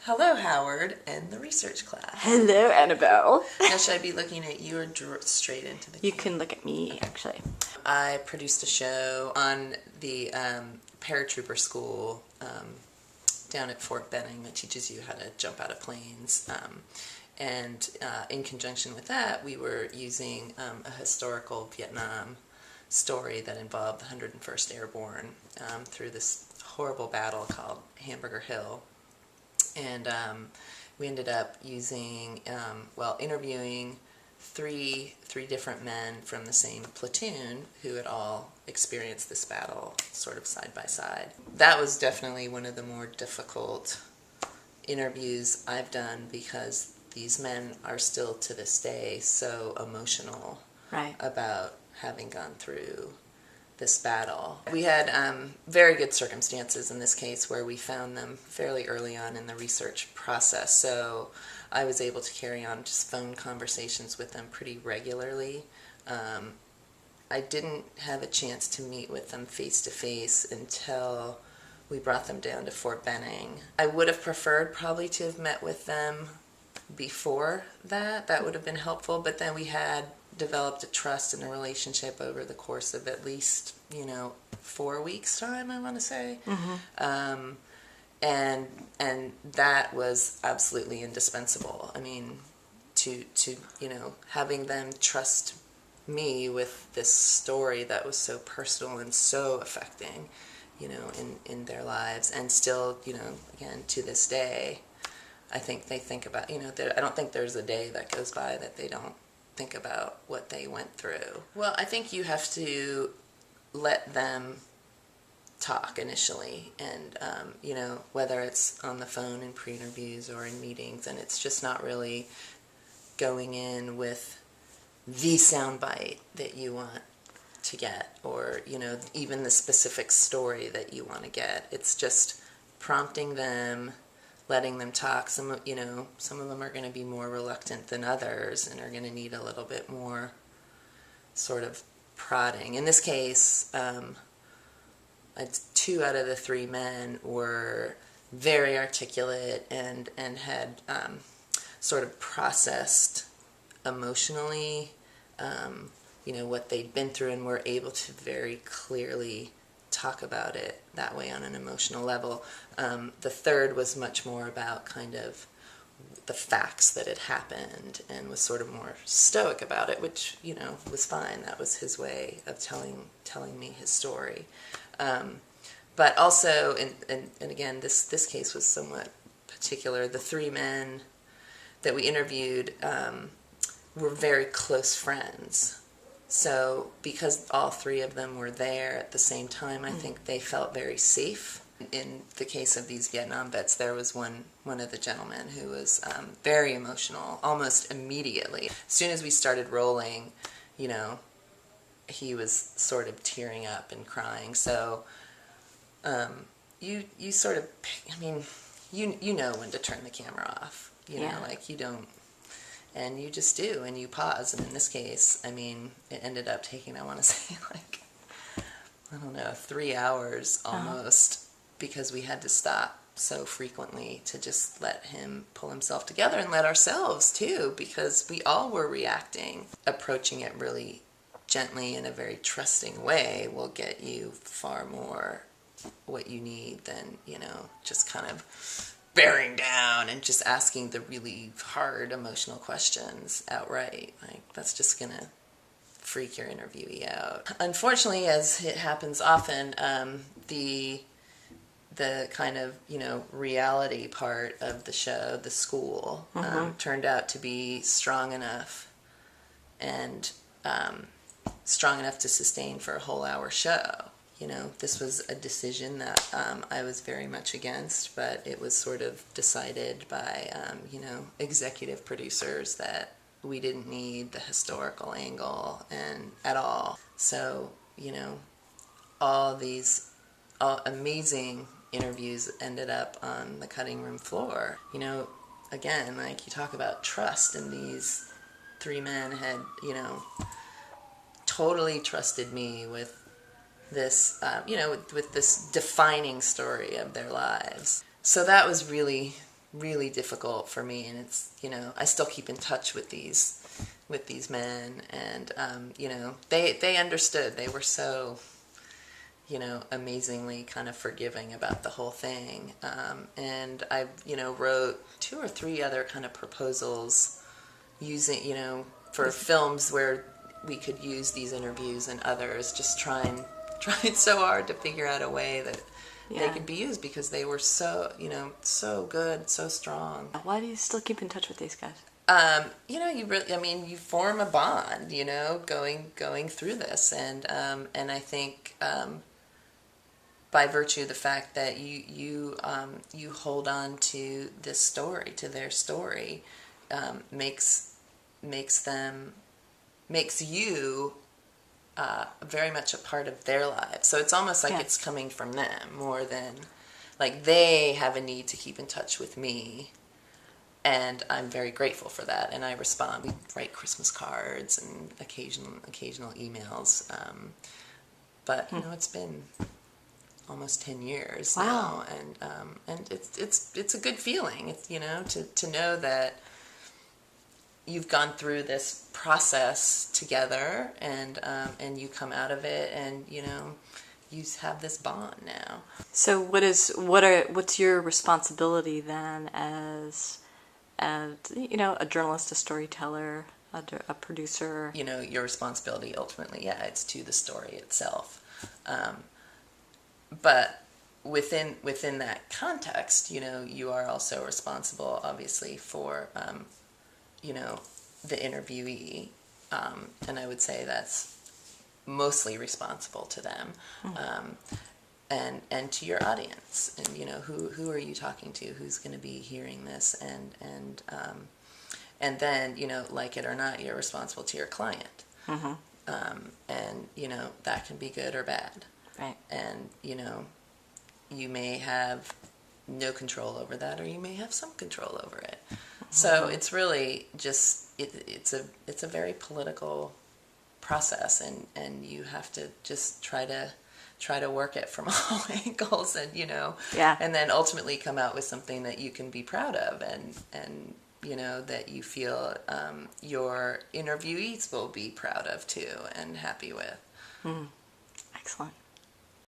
Hello, Howard, and the research class. Hello, Annabelle. Now, should I be looking at you or straight into the camera? You can look at me, actually. I produced a show on the paratrooper school down at Fort Benning that teaches you how to jump out of planes. And in conjunction with that, we were using a historical Vietnam story that involved the 101st Airborne through this horrible battle called Hamburger Hill. And we ended up using, interviewing three different men from the same platoon who had all experienced this battle sort of side by side. That was definitely one of the more difficult interviews I've done because these men are still to this day so emotional about having gone through this battle. We had very good circumstances in this case where we found them fairly early on in the research process, so I was able to carry on just phone conversations with them pretty regularly. I didn't have a chance to meet with them face to face until we brought them down to Fort Benning. I would have preferred probably to have met with them before that. That would have been helpful, but then we had developed a trust and a relationship over the course of at least 4 weeks time, I want to say. Mm-hmm. And that was absolutely indispensable. I mean, to having them trust me with this story that was so personal and so affecting in their lives, and still again to this day I think they think about I don't think there's a day that goes by that they don't think about what they went through. Well, I think you have to let them talk initially, and whether it's on the phone in pre-interviews or in meetings, and it's just not really going in with the soundbite that you want to get, or even the specific story that you want to get. It's just prompting them, letting them talk. Some of them are going to be more reluctant than others and are going to need a little bit more sort of prodding. In this case, 2 out of the 3 men were very articulate and had sort of processed emotionally what they'd been through, and were able to very clearly talk about it that way on an emotional level. The third was much more about kind of the facts that had happened and was sort of more stoic about it, which was fine. That was his way of telling me his story. But also, and again, this case was somewhat particular. The 3 men that we interviewed were very close friends. So because all 3 of them were there at the same time, I think they felt very safe. In the case of these Vietnam vets, there was one of the gentlemen who was very emotional almost immediately. As soon as we started rolling, he was sort of tearing up and crying. So you sort of, you know when to turn the camera off. You don't. And you just do, and you pause. And in this case, it ended up taking, I want to say, 3 hours almost, because we had to stop so frequently to just let him pull himself together, and let ourselves too, because we all were reacting. Approaching it really gently in a very trusting way will get you far more what you need than, just kind of bearing down and just asking the really hard emotional questions outright. That's just gonna freak your interviewee out. Unfortunately, as it happens often, the kind of reality part of the show, the school, turned out to be strong enough to sustain for a whole hour show. This was a decision that I was very much against, but it was sort of decided by, executive producers that we didn't need the historical angle at all. So, all amazing interviews ended up on the cutting room floor. Again, you talk about trust, and these 3 men had, totally trusted me with this, with this defining story of their lives. So that was really really difficult for me, and it's, I still keep in touch with these men, and they understood. They were so amazingly kind of forgiving about the whole thing. And I wrote 2 or 3 other kind of proposals using for films where we could use these interviews and others, just trying so hard to figure out a way that they could be used, because they were so so good, so strong. Why do you still keep in touch with these guys? You really, you form a bond, going through this, and I think by virtue of the fact that you hold on to this story, to their story, makes you very much a part of their lives. So it's almost like it's coming from them more than like they have a need to keep in touch with me. And I'm very grateful for that, and I respond. We write Christmas cards and occasional emails, but it's been almost 10 years now, and it's a good feeling. It's to know that you've gone through this process together, and you come out of it, and you have this bond now. So what's your responsibility then as a journalist, a storyteller, a producer? Your responsibility ultimately, it's to the story itself. But within that context, you are also responsible, obviously, for, the interviewee. And I would say that's mostly responsible to them. And to your audience, and who are you talking to, who's going to be hearing this, and then like it or not, you're responsible to your client, and that can be good or bad, right? And you may have no control over that, or you may have some control over it. So it's really just it's a very political process, and you have to just try to work it from all angles, and and then ultimately come out with something that you can be proud of, and that you feel your interviewees will be proud of too and happy with. Excellent.